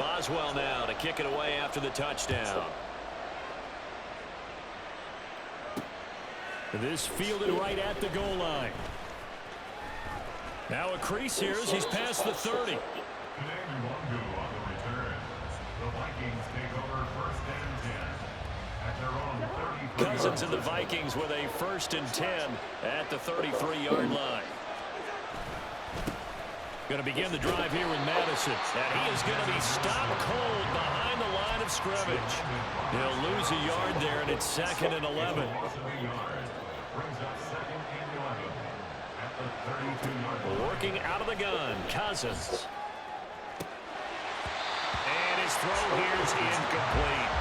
Boswell now to kick it away after the touchdown. This fielded right at the goal line. Now a crease here as he's past the 30. Cousins and the Vikings with a 1st and 10 at the 33-yard line. Going to begin the drive here with Madison. And he is going to be stopped cold behind the line of scrimmage. He'll lose a yard there, and it's 2nd and 11. Working out of the gun, Cousins. And his throw here is incomplete.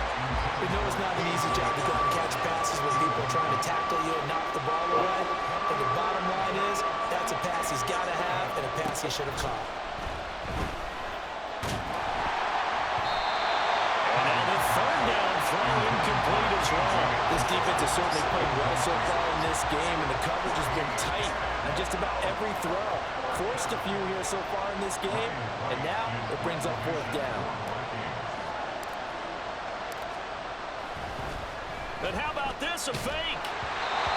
We know it's not an easy job to go and catch passes when people are trying to tackle you and knock the ball away. But the bottom line is, that's a pass he's got to have and a pass he should have caught. And now the 3rd down throw incomplete as well. This defense has certainly played well so far in this game, and the coverage has been tight on just about every throw. Forced a few here so far in this game, and now it brings up 4th down. But how about this, a fake?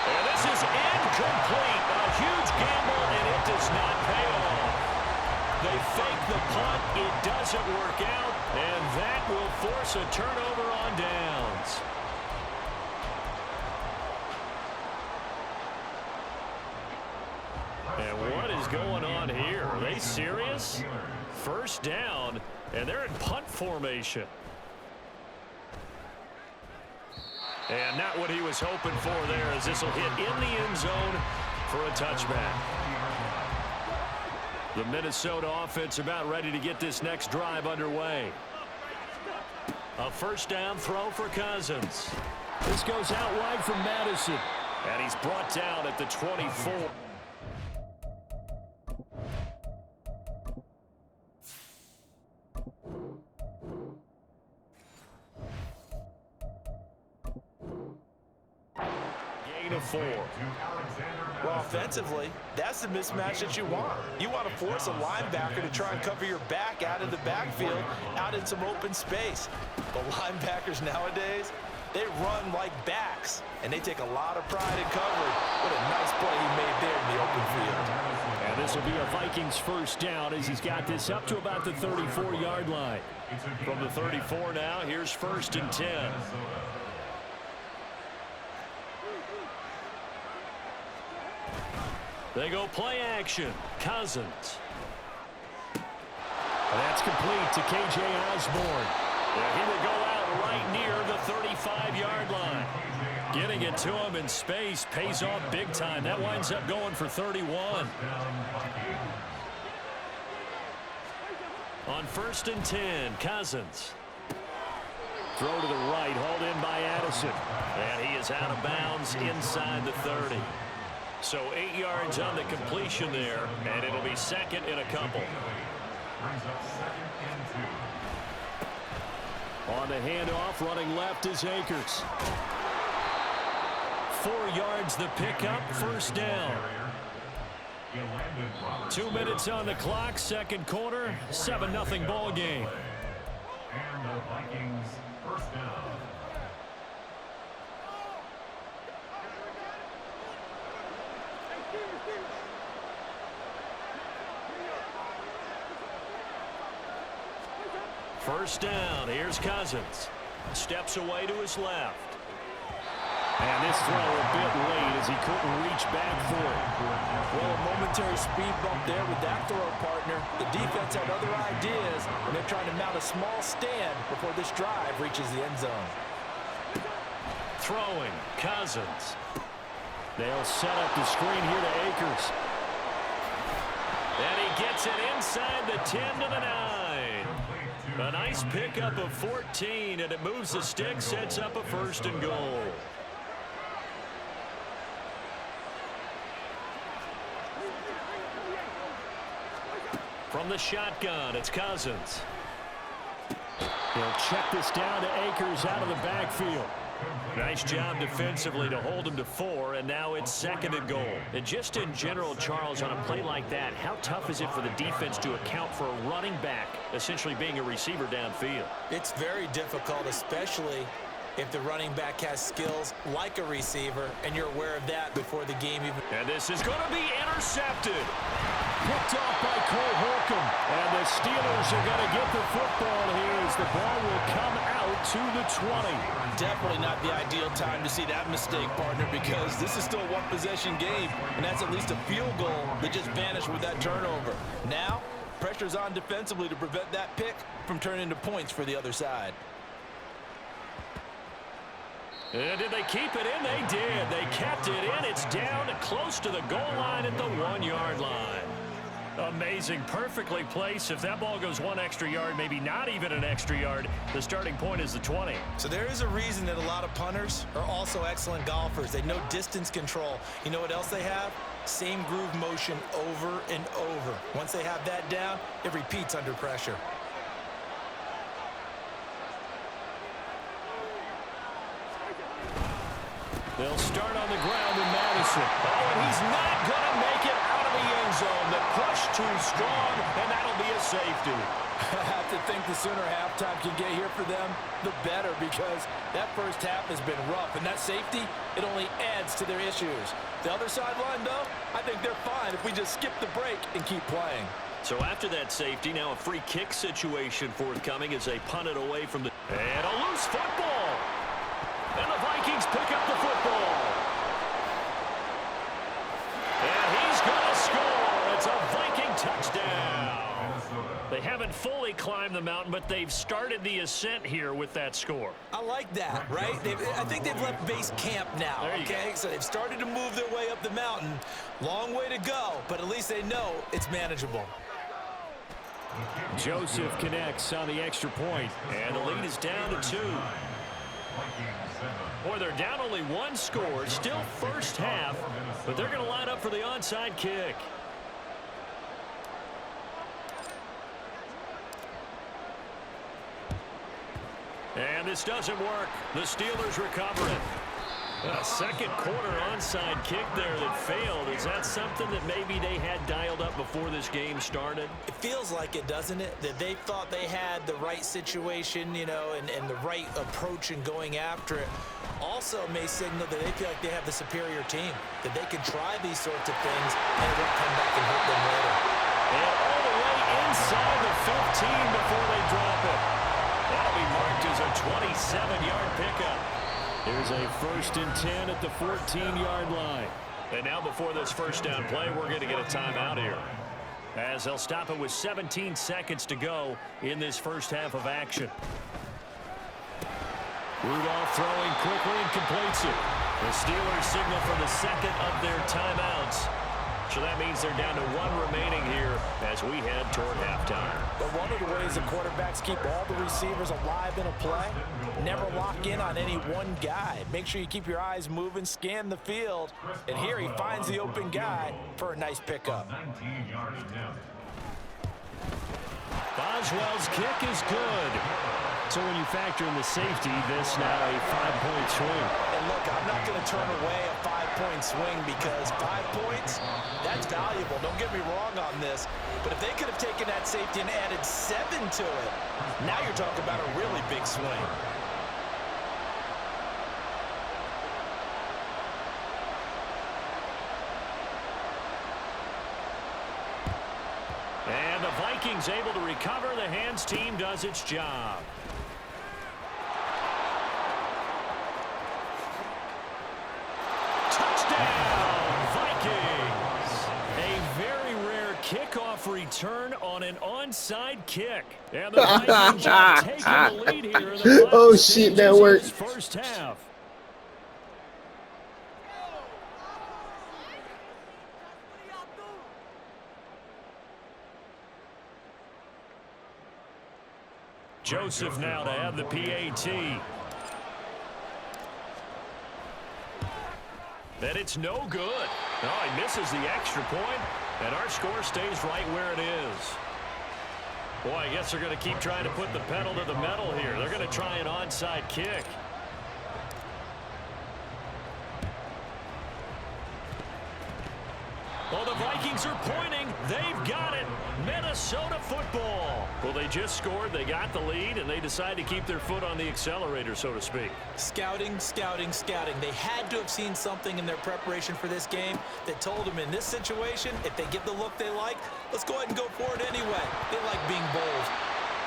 And this is incomplete. A huge gamble, and it does not pay off. They fake the punt. It doesn't work out, and that will force a turnover on downs. And what is going on here? Are they serious? 1st down, and they're in punt formation. And not what he was hoping for there, as this will hit in the end zone for a touchback. The Minnesota offense about ready to get this next drive underway. A 1st down throw for Cousins. This goes out wide from Madison. And he's brought down at the 24. Gain of 4. Well, offensively, that's the mismatch that you want. You want to force a linebacker to try and cover your back out of the backfield, out in some open space. But linebackers nowadays, they run like backs, and they take a lot of pride in coverage. What a nice play he made there in the open field. And this will be a Vikings 1st down as he's got this up to about the 34-yard line. From the 34 now, here's 1st and 10. They go play action. Cousins. That's complete to K.J. Osborne. Yeah, he will go out right near the 35-yard line. Getting it to him in space pays off big time. That winds up going for 31. On 1st and 10, Cousins. Throw to the right, hauled in by Addison. And he is out of bounds inside the 30. So 8 yards on the completion there, and it'll be 2nd and a couple. On the handoff, running left is Akers. 4 yards the pickup, 1st down. 2 minutes on the clock, 2nd quarter, 7-0 ball game. And the Vikings 1st down. First down, here's Cousins. Steps away to his left. And this throw a bit late as he couldn't reach back for it. Well, a momentary speed bump there with that throw, partner. The defense had other ideas, and they're trying to mount a small stand before this drive reaches the end zone. Throwing, Cousins. They'll set up the screen here to Akers. And he gets it inside the 10 to the 9. A nice pickup of 14, and it moves the stick, sets up a 1st and goal. From the shotgun, it's Cousins. He'll check this down to Akers out of the backfield. Nice job defensively to hold him to 4, and now it's 2nd and goal. And just in general, Charles, on a play like that, how tough is it for the defense to account for a running back essentially being a receiver downfield? It's very difficult, especially if the running back has skills like a receiver, and you're aware of that before the game even. And this is going to be intercepted. Picked off by Cole Holcomb. And the Steelers are going to get the football here as the ball will come out to the 20. Definitely not the ideal time to see that mistake, partner, because this is still a one-possession game, and that's at least a field goal that just vanished with that turnover. Now, pressure's on defensively to prevent that pick from turning into points for the other side. And did they keep it in? They did. They kept it in. It's down close to the goal line at the 1-yard line. Amazing. Perfectly placed. If that ball goes 1 extra yard, maybe not even an extra yard, the starting point is the 20. So there is a reason that a lot of punters are also excellent golfers. They know distance control. You know what else they have? Same groove motion over and over. Once they have that down, it repeats under pressure. They'll start on the ground in Madison. Oh, and he's not going to make it out of the end zone. The push too strong, and that'll be a safety. I have to think the sooner halftime can get here for them, the better, because that first half has been rough, and that safety, it only adds to their issues. The other sideline, though, I think they're fine if we just skip the break and keep playing. So after that safety, now a free kick situation forthcoming as they punt it away from the... And a loose football. And the Vikings pick up the football. And he's going to score. It's a Viking touchdown. They haven't fully climbed the mountain, but they've started the ascent here with that score. I like that, right? I think they've left base camp now, okay? So they've started to move their way up the mountain. Long way to go, but at least they know it's manageable. Joseph connects on the extra point, and the lead is down to 2. Boy, they're down only 1 score, still first half, but they're going to line up for the onside kick. And this doesn't work. The Steelers recover it. A second quarter onside kick there that failed. Is that something that maybe they had dialed up before this game started? It feels like it, doesn't it? That they thought they had the right situation, you know, and the right approach in going after it. Also may signal that they feel like they have the superior team, that they can try these sorts of things and it won't come back and hurt them later. And all the way inside the 15 before they drop it. That'll be marked as a 27-yard pickup. Here's a 1st and 10 at the 14-yard line. And now before this first down play, we're going to get a timeout here, as they'll stop it with 17 seconds to go in this first half of action. Rudolph throwing quickly and completes it. The Steelers signal for the second of their timeouts. So that means they're down to 1 remaining here as we head toward halftime. But one of the ways the quarterbacks keep all the receivers alive in a play, never lock in on any one guy. Make sure you keep your eyes moving, scan the field, and here he finds the open guy for a nice pickup. Boswell's kick is good. So when you factor in the safety, this now a 5-point swing. And look, I'm not going to turn away a 5-point swing because 5 points, that's valuable. Don't get me wrong on this. But if they could have taken that safety and added 7 to it, now you're talking about a really big swing. And the Vikings able to recover. The hands team does its job. Kickoff return on an onside kick. And the Vikings are taking the lead here in the oh shit, that worked. First half. Joseph now to have the PAT. And it's no good. Oh, he misses the extra point. And our score stays right where it is. Boy, I guess they're going to keep trying to put the pedal to the metal here. They're going to try an onside kick. Oh, the Vikings are pointing. They've got it. Minnesota football. Well, they just scored. They got the lead, and they decide to keep their foot on the accelerator, so to speak. Scouting, scouting, scouting. They had to have seen something in their preparation for this game that told them in this situation, if they get the look they like, let's go ahead and go for it anyway. They like being bold.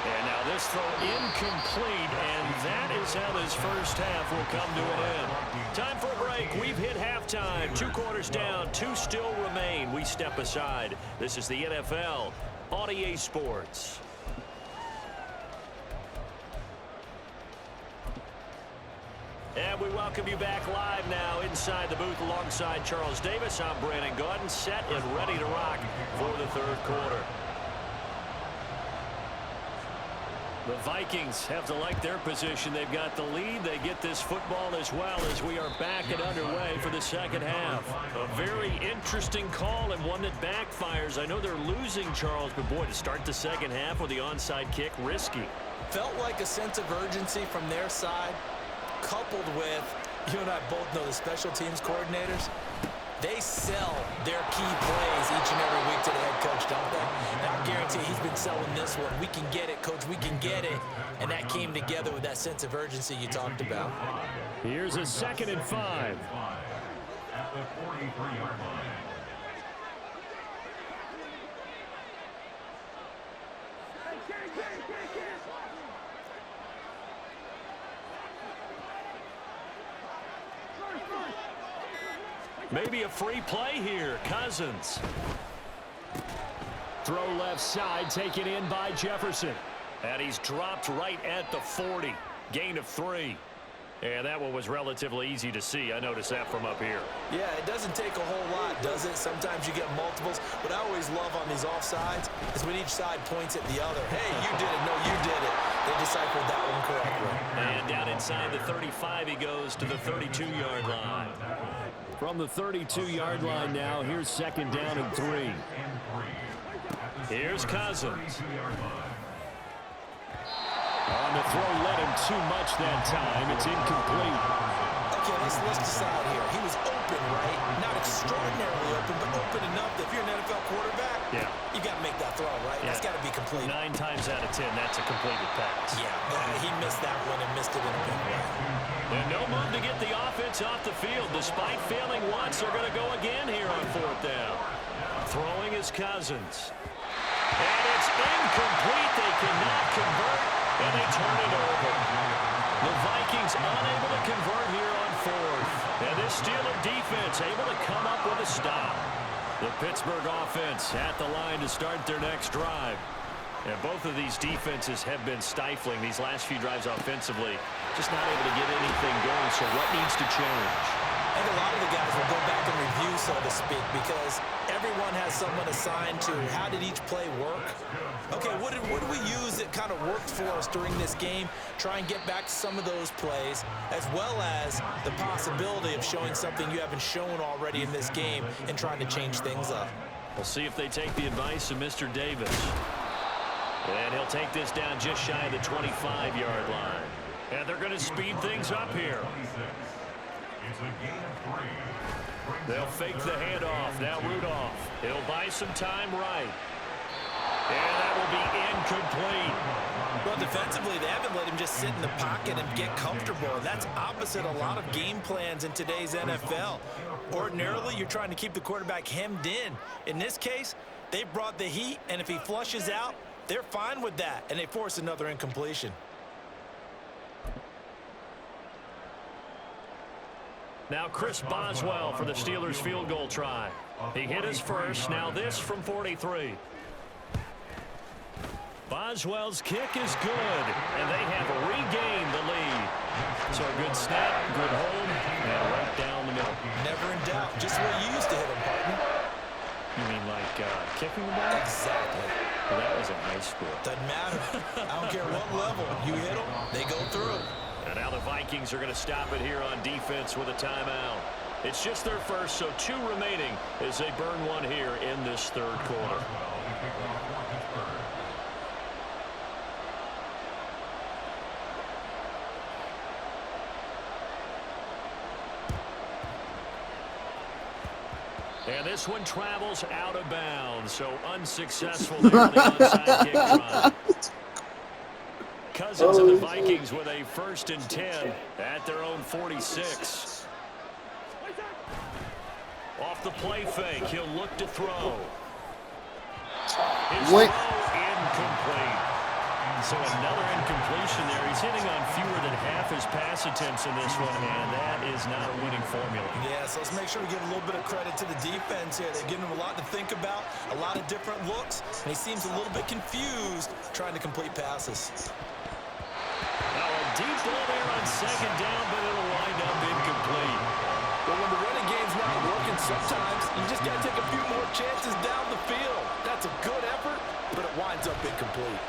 And now this throw incomplete, and that is how this first half will come to an end. Time for a break. We've hit halftime. 2 quarters down, 2 still remain. We step aside. This is the NFL on EA Sports. And we welcome you back live now inside the booth alongside Charles Davis. I'm Brandon Gaudin, set and ready to rock for the third quarter. The Vikings have to like their position. They've got the lead. They get this football as well as we are back and underway for the second half. A very interesting call and one that backfires. I know they're losing, Charles, but boy, to start the second half with the onside kick, risky. Felt like a sense of urgency from their side, coupled with, you and I both know the special teams coordinators, they sell their key plays each and every week to the head coach, don't they? And I guarantee he's been selling this one. We can get it, coach, we can get it. And that came together with that sense of urgency you talked about. Here's a 2nd and 5. At the 43-yard line. Maybe a free play here. Cousins. Throw left side, taken in by Jefferson. And he's dropped right at the 40. Gain of 3. And that one was relatively easy to see. I noticed that from up here. Yeah, it doesn't take a whole lot, does it? Sometimes you get multiples. What I always love on these offsides is when each side points at the other. Hey, you did it. No, you did it. They deciphered that one correctly. And down inside the 35, he goes to the 32-yard line. From the 32-yard line now, here's 2nd down and 3. Here's Cousins. On the throw, led him too much that time. It's incomplete. Okay, let's decide here. He was open, right? Not extraordinarily open, but open enough that if you're an NFL quarterback, you got to make that throw, right? Yeah. That's got to be complete. 9 times out of 10, that's a completed pass. Yeah, he missed that one and missed it in a big way. And no move to get the offense off the field. Despite failing once, they're going to go again here on 4th down. Throwing is Cousins. And it's incomplete. They cannot convert, and they turn it over. The Vikings unable to convert here on 4th. And this Steeler defense able to come up with a stop. The Pittsburgh offense at the line to start their next drive. And both of these defenses have been stifling these last few drives offensively. Just not able to get anything going, so what needs to change? And a lot of the guys will go back and review, so to speak, because everyone has someone assigned to how did each play work. Okay, what did we use that kind of worked for us during this game? Try and get back to some of those plays, as well as the possibility of showing something you haven't shown already in this game and trying to change things up. We'll see if they take the advice of Mr. Davis. And he'll take this down just shy of the 25-yard line. And they're going to speed things up here. They'll fake the handoff. Now Rudolph. He'll buy some time right. And that will be incomplete. Well, defensively, they haven't let him just sit in the pocket and get comfortable. And that's opposite a lot of game plans in today's NFL. Ordinarily, you're trying to keep the quarterback hemmed in. In this case, they brought the heat, and if he flushes out, they're fine with that, and they force another incompletion. Now Chris Boswell for the Steelers field goal try. He hit his first. Now this from 43. Boswell's kick is good, and they have regained the lead. So a good snap, good hold, and right down the middle. Never in doubt. Just where you used to hit him, partner. You mean like kicking the ball? Exactly. Well, that was in high school. Doesn't matter. I don't care what level. You hit them, they go through. And now the Vikings are going to stop it here on defense with a timeout. It's just their first, so 2 remaining as they burn one here in this third quarter. And this one travels out of bounds, so unsuccessful there on the onside kick try. Cousins of the Vikings with a 1st and 10 at their own 46. Off the play fake, he'll look to throw. His throw incomplete. So another incompletion there. He's hitting on fewer than half his pass attempts in this one, and that is not a winning formula. Yeah, so let's make sure we give a little bit of credit to the defense here. They're giving him a lot to think about, a lot of different looks, and he seems a little bit confused trying to complete passes. Now a deep ball there on 2nd down, but it'll wind up incomplete. But when the running game's not working, sometimes you just got to take a few more chances down the field. That's a good effort, but it winds up incomplete.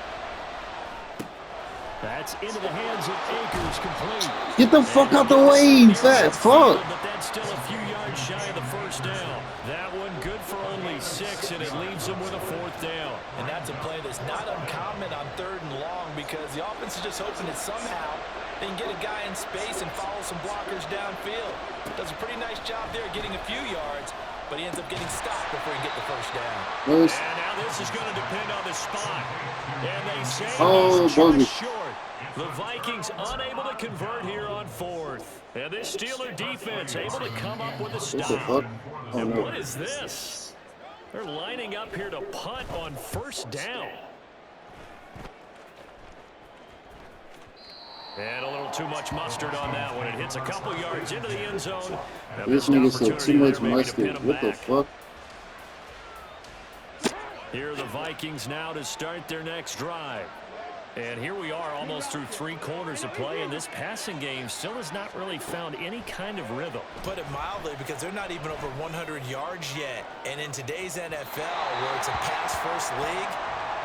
That's into the hands of Akers, complete. Get the fuck out the way, fat fuck. But that's still a few yards shy of the 1st down. That one good for only 6, and it leaves them with a 4th down. And that's a play that's not uncommon on 3rd and long because the offense is just hoping that somehow they can get a guy in space and follow some blockers downfield. Does a pretty nice job there getting a few yards, but he ends up getting stopped before he can get the 1st down. And now this is going to depend on the spot. And they say he's just short. The Vikings unable to convert here on 4th. And this Steeler defense able to come up with a stop. And what is this? They're lining up here to punt on 1st down. And a little too much mustard on that one. It hits a couple yards into the end zone. This nigga said too much mustard. What the fuck? Here are the Vikings now to start their next drive. And here we are almost through 3 quarters of play, and this passing game still has not really found any kind of rhythm. Put it mildly, because they're not even over 100 yards yet. And in today's NFL, where it's a pass-first league,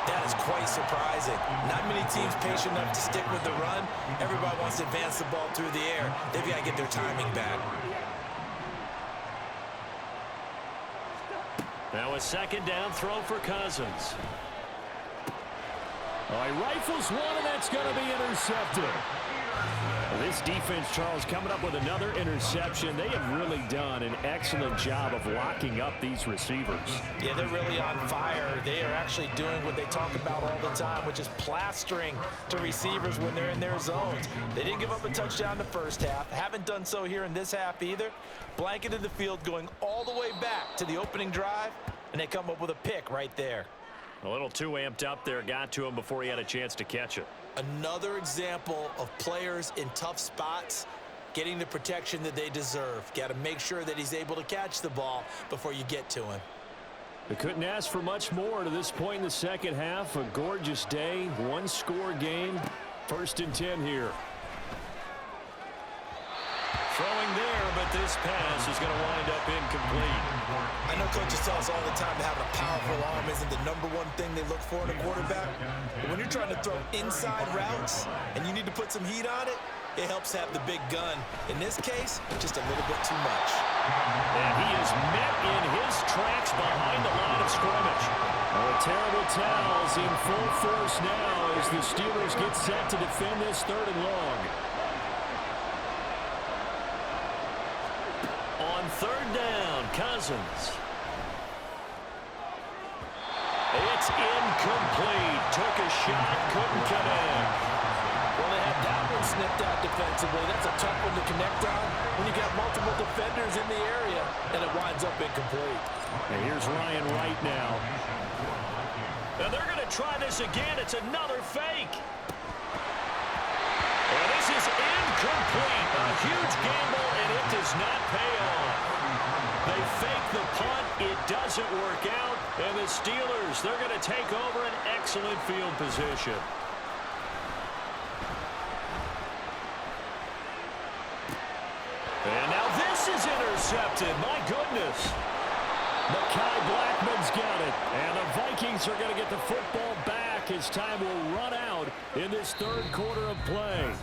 that is quite surprising. Not many teams patient enough to stick with the run. Everybody wants to advance the ball through the air. They've got to get their timing back. Now a 2nd down throw for Cousins. Oh, he rifles one, and that's going to be intercepted. This defense, Charles, coming up with another interception. They have really done an excellent job of locking up these receivers. Yeah, they're really on fire. They are actually doing what they talk about all the time, which is plastering to receivers when they're in their zones. They didn't give up a touchdown the 1st half. Haven't done so here in this half either. Blanketed the field going all the way back to the opening drive, and they come up with a pick right there. A little too amped up there, got to him before he had a chance to catch it. Another example of players in tough spots getting the protection that they deserve. Got to make sure that he's able to catch the ball before you get to him. They couldn't ask for much more to this point in the 2nd half. A gorgeous day, 1-score game, 1st and 10 here. Throwing there, but this pass is going to wind up incomplete. I know coaches tell us all the time that having a powerful arm isn't the #1 thing they look for in a quarterback. But when you're trying to throw inside routes and you need to put some heat on it, it helps have the big gun. In this case, just a little bit too much. And he is met in his tracks behind the line of scrimmage. Oh, terrible towels in full force now as the Steelers get set to defend this 3rd and long. On 3rd down, Cousins. It's incomplete. Took a shot, couldn't connect. Well, they had that one snipped out defensively. That's a tough one to connect on when you got multiple defenders in the area, and it winds up incomplete. And here's Ryan Wright now. Now they're going to try this again. It's another fake. And this is incomplete. A huge gamble, and it does not pay off. They fake the punt. It doesn't work out. And the Steelers, they're going to take over an excellent field position. And now this is intercepted. My goodness. Mekhi Blackman's got it. And the Vikings are going to get the football back as time will run out in this 3rd quarter of play.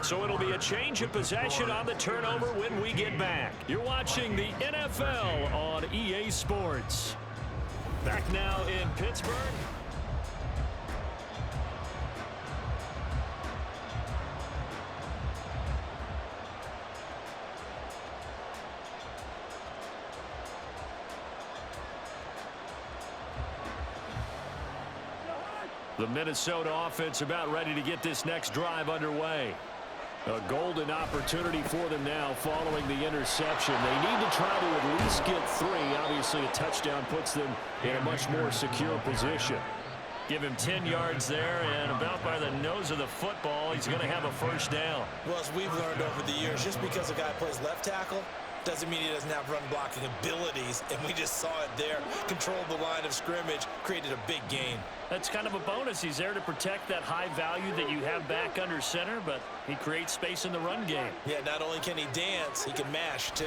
So it'll be a change of possession on the turnover when we get back. You're watching the NFL on EA Sports. Back now in Pittsburgh. The Minnesota offense about ready to get this next drive underway. A golden opportunity for them now following the interception. They need to try to at least get 3. Obviously, a touchdown puts them in a much more secure position. Give him 10 yards there, and about by the nose of the football, he's going to have a first down. Well, as we've learned over the years, just because a guy plays left tackle doesn't mean he doesn't have run blocking abilities, and we just saw it there. Controlled the line of scrimmage, created a big gain. That's kind of a bonus. He's there to protect that high value that you have back under center, but he creates space in the run game. Yeah, not only can he dance, he can mash too.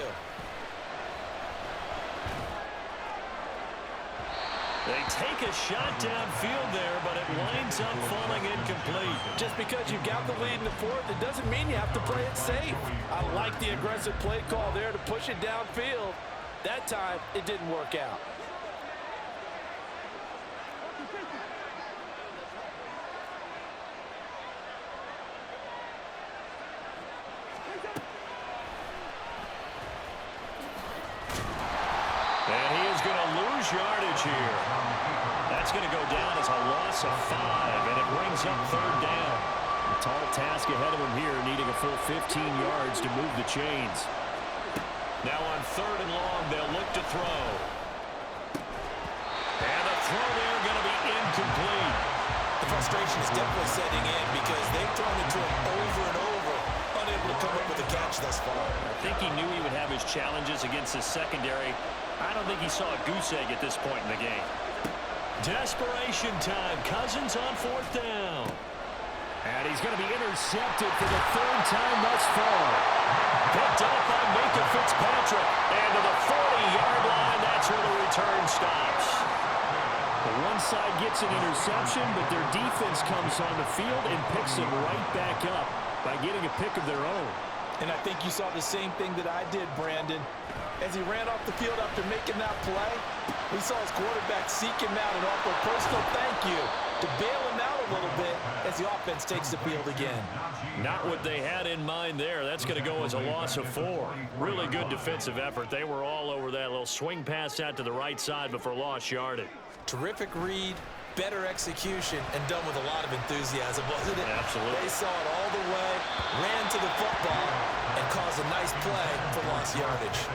They take a shot downfield there, but it winds up falling incomplete. Just because you've got the lead in the fourth, it doesn't mean you have to play it safe. I like the aggressive play call there to push it downfield. That time, it didn't work out. And he is going to lose yardage here. That's going to go down as a loss of 5, and it brings up third down. A tall task ahead of him here, needing a full 15 yards to move the chains. Now on third and long, they'll look to throw. And the throw there going to be incomplete. The frustration is definitely setting in because they've thrown it to him over and over, unable to come up with a catch thus far. I think he knew he would have his challenges against his secondary. I don't think he saw a goose egg at this point in the game. Desperation time. Cousins on fourth down. And he's going to be intercepted for the 3rd time thus far. Picked up by Minka Fitzpatrick. And to the 40-yard line, that's where the return stops. The one side gets an interception, but their defense comes on the field and picks them right back up by getting a pick of their own. And I think you saw the same thing that I did, Brandon. As he ran off the field after making that play, we saw his quarterback seek him out and offer a personal thank you to bail him out a little bit as the offense takes the field again. Not what they had in mind there. That's going to go as a loss of 4. Really good defensive effort. They were all over that little swing pass out to the right side before lost yardage. Terrific read, better execution, and done with a lot of enthusiasm, wasn't it? Absolutely. They saw it all the way, ran to the football, and caused a nice play for lost yardage.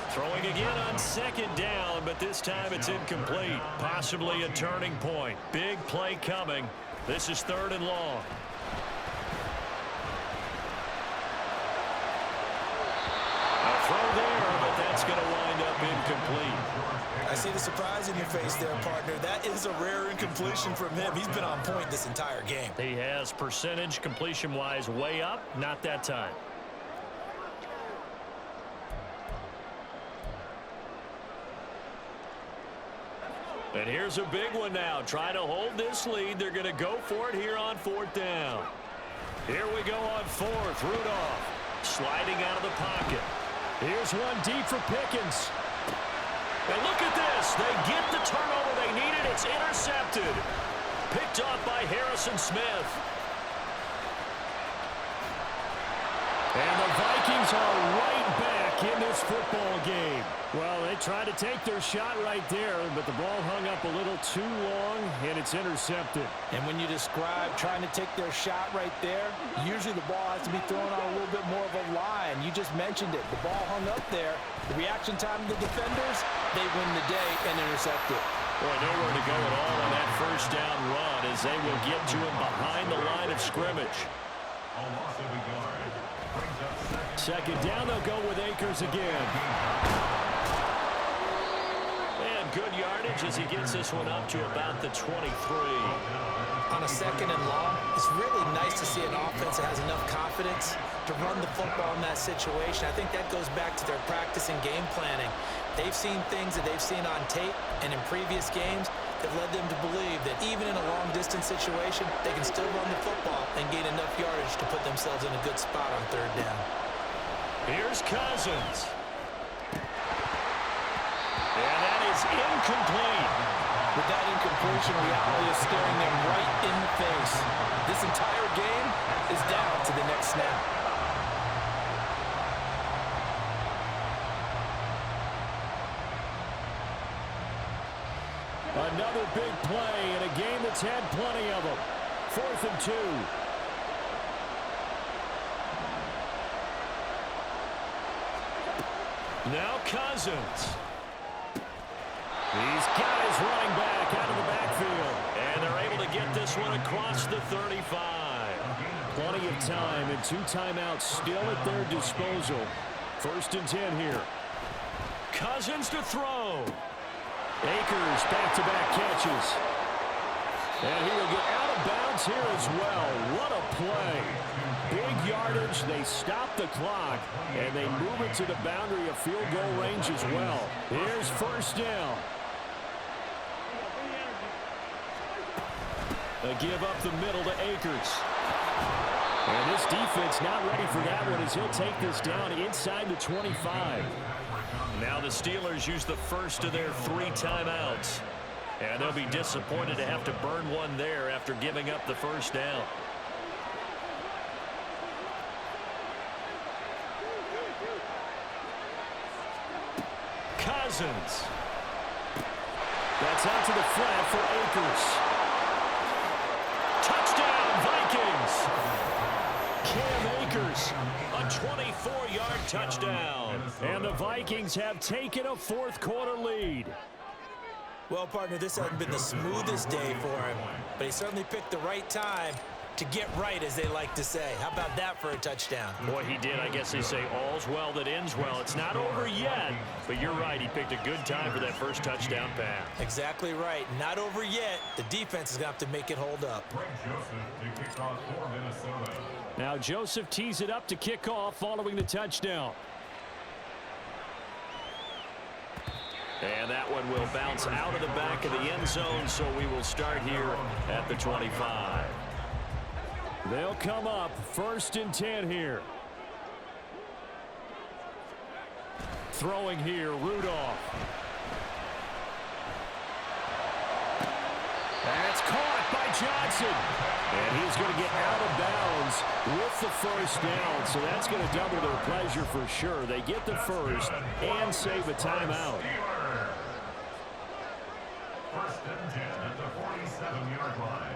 Throwing again on 2nd down, but this time it's incomplete. Possibly a turning point. Big play coming. This is 3rd and long. A throw there, but that's going to wind up incomplete. I see the surprise in your face there, partner. That is a rare incompletion from him. He's been on point this entire game. He has percentage completion-wise way up. Not that time. And here's a big one now. Trying to hold this lead. They're going to go for it here on 4th down. Here we go on 4th. Rudolph sliding out of the pocket. Here's one deep for Pickens. And look at this. They get the turnover they needed. It's intercepted. Picked off by Harrison Smith. And the Vikings are right back in this football game. Well, they tried to take their shot right there, but the ball hung up a little too long, and it's intercepted. And when you describe trying to take their shot right there, usually the ball has to be thrown on a little bit more of a line. You just mentioned it. The ball hung up there. The reaction time of the defenders, they win the day and intercept it. Boy, nowhere to go at all on that 1st down run as they will get to him behind the line of scrimmage. A loss of a yard. Brings up 2nd down, they'll go with Akers again. And good yardage as he gets this one up to about the 23. On a 2nd and long, it's really nice to see an offense that has enough confidence to run the football in that situation. I think that goes back to their practice and game planning. They've seen things that they've seen on tape and in previous games that led them to believe that even in a long-distance situation, they can still run the football and gain enough yardage to put themselves in a good spot on 3rd down. Here's Cousins. And that is incomplete. With that incompletion, reality is staring them right in the face. This entire game is down to the next snap. Another big play in a game that's had plenty of them. 4th and 2. Now Cousins. He's got his running back out of the backfield. And they're able to get this one across the 35. Plenty of time and 2 timeouts still at their disposal. 1st and 10 here. Cousins to throw. Akers back-to-back catches. And he will get out of bounds here as well. What a play. Big yardage. They stop the clock, and they move it to the boundary of field goal range as well. Here's 1st down. They give up the middle to Akers. And this defense not ready for that one as he'll take this down inside the 25. Now the Steelers use the first of their 3 timeouts. And they'll be disappointed to have to burn one there after giving up the 1st down. Cousins. That's out to the flat for Akers. Touchdown, Vikings. Cam Akers, a 24-yard touchdown. And the Vikings have taken a 4th quarter lead. Well, partner, this hasn't been the smoothest day for him, but he certainly picked the right time to get right, as they like to say. How about that for a touchdown? Boy, he did. I guess they say all's well that ends well. It's not over yet, but you're right. He picked a good time for that first touchdown pass. Exactly right. Not over yet. The defense is going to have to make it hold up. Now Joseph tees it up to kick off following the touchdown. And that one will bounce out of the back of the end zone, so we will start here at the 25. They'll come up 1st and 10 here. Throwing here, Rudolph. That's caught by Johnson. And he's going to get out of bounds with the 1st down, so that's going to double their pleasure for sure. They get the 1st and save a timeout. 1st and 10 at the 47-yard line.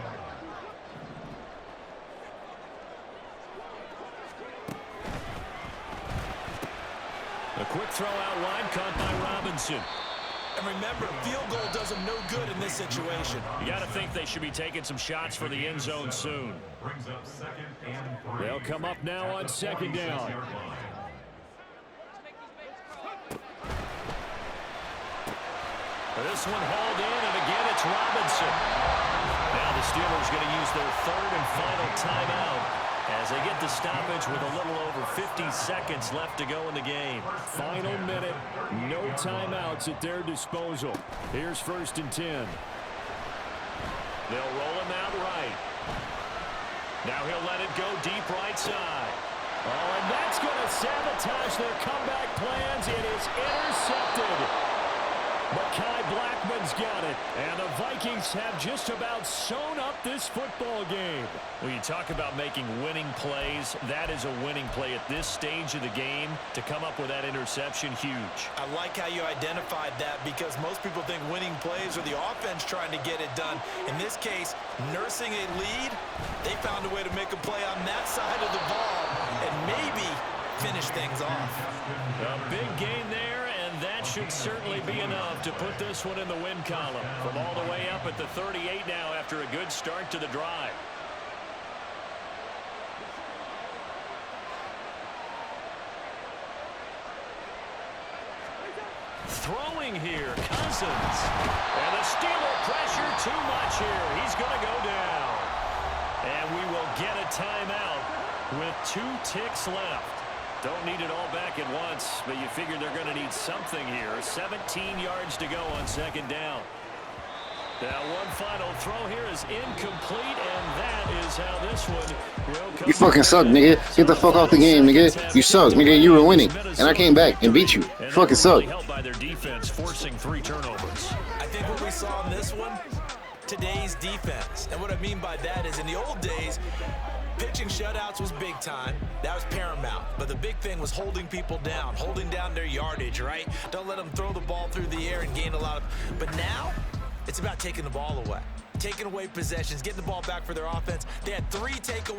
A quick throw out wide caught by Robinson. And remember, field goal does them no good in this situation. You got to think they should be taking some shots for the end zone soon. Brings up 2nd and 3. They'll come up now on 2nd down. This one hauled in, and again it's Robinson. Now the Steelers going to use their 3rd and final timeout as they get the stoppage with a little over 50 seconds left to go in the game. Final minute, no timeouts at their disposal. Here's 1st and 10. They'll roll him out right. Now he'll let it go deep right side. Oh, and that's going to sabotage their comeback plans. It is intercepted. Mekhi Blackman's got it, and the Vikings have just about sewn up this football game. When you talk about making winning plays, that is a winning play at this stage of the game. To come up with that interception, huge. I like how you identified that, because most people think winning plays are the offense trying to get it done. In this case, nursing a lead, they found a way to make a play on that side of the ball and maybe finish things off. A big gain there, and that should certainly be enough to put this one in the win column. From all the way up at the 38 now after a good start to the drive. Throwing here, Cousins. And the Steeler pressure too much here. He's going to go down. And we will get a timeout with 2 ticks left. Don't need it all back at once, but you figure they're going to need something here. 17 yards to go on 2nd down. Now one final throw here is incomplete, and that is how this one will come. You fucking suck, nigga. Get the fuck off the game, nigga. You suck, nigga. You were winning, and I came back and beat you. You fucking suck. Helped by their defense, forcing 3 turnovers. I think what we saw in this one, today's defense. And what I mean by that is in the old days, pitching shutouts was big time. That was paramount. But the big thing was holding people down, holding down their yardage, right? Don't let them throw the ball through the air and gain a lot of... But now, It's about taking the ball away, taking away possessions, getting the ball back for their offense. They had 3 takeaways.